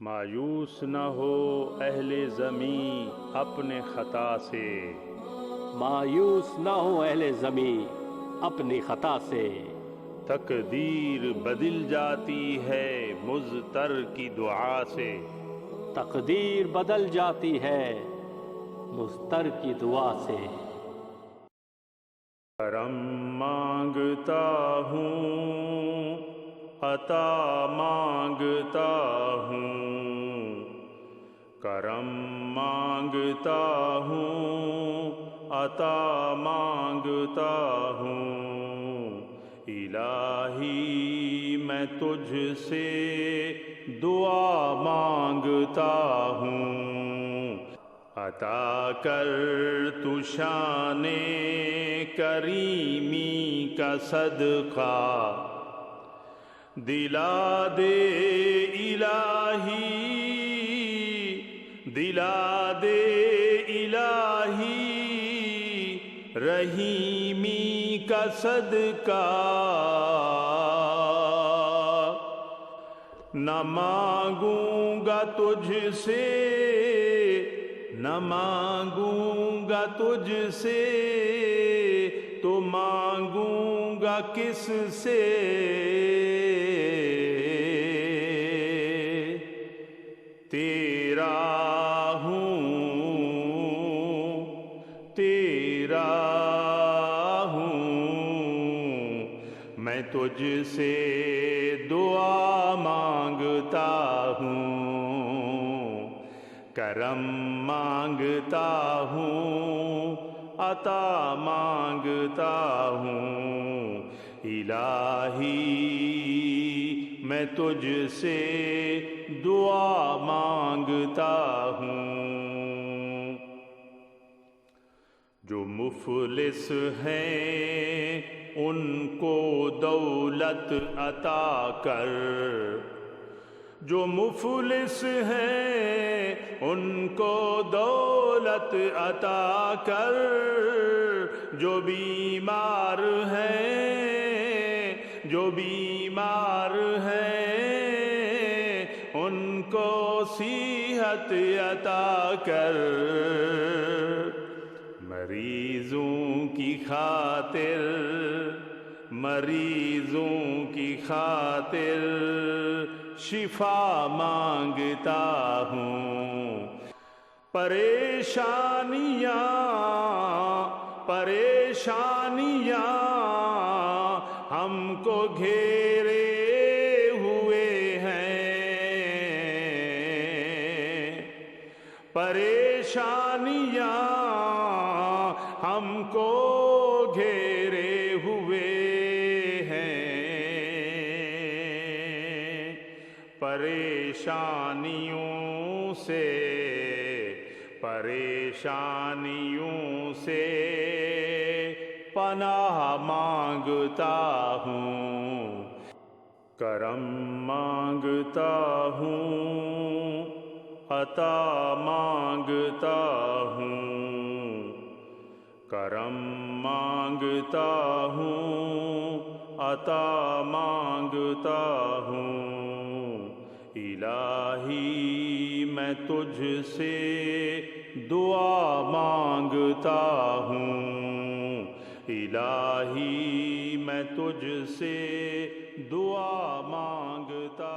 مایوس نہ ہو اہل زمیں اپنے خطا سے، مایوس نہ ہو اہل زمیں اپنی خطا سے۔ تقدیر بدل جاتی ہے مضطر کی دعا سے، تقدیر بدل جاتی ہے مضطر کی دعا سے۔ کرم مانگتا ہوں عطا مانگتا ہوں، کرم مانگتا ہوں عطا مانگتا ہوں، الہی میں تجھ سے دعا مانگتا ہوں، عطا کر تو شان کریمی کا صدقہ، دلا دے الہی، دلا دے الہی رحیمی کا صدقہ، نہ مانگوں گا تجھ سے، نہ مانگوں گا تجھ سے تو مانگوں گا کس سے، تیرا ہوں تیرا ہوں، میں تجھ سے دعا مانگتا ہوں، کرم مانگتا ہوں عطا مانگتا ہوں، الہی میں تجھ سے دعا مانگتا ہوں۔ جو مفلس ہیں ان کو دولت عطا کر، جو مفلس ہیں ان کو دولت عطا کر، جو بیمار ہیں جو بیمار ہیں ان کو صحت عطا کر، مریضوں کی خاطر مریضوں کی خاطر شفا مانگتا ہوں، پریشانیاں پریشانیاں ہم کو گھیرے ہوئے ہیں، پریشانیاں ہم کو گھیرے ہوئے ہیں، پریشانیوں سے پناہ مانگتا ہوں، کرم مانگتا ہوں عطا مانگتا ہوں، کرم مانگتا ہوں عطا مانگتا ہوں، الہی میں تجھ سے دعا مانگتا ہوں، الہی میں تجھ سے دعا مانگتا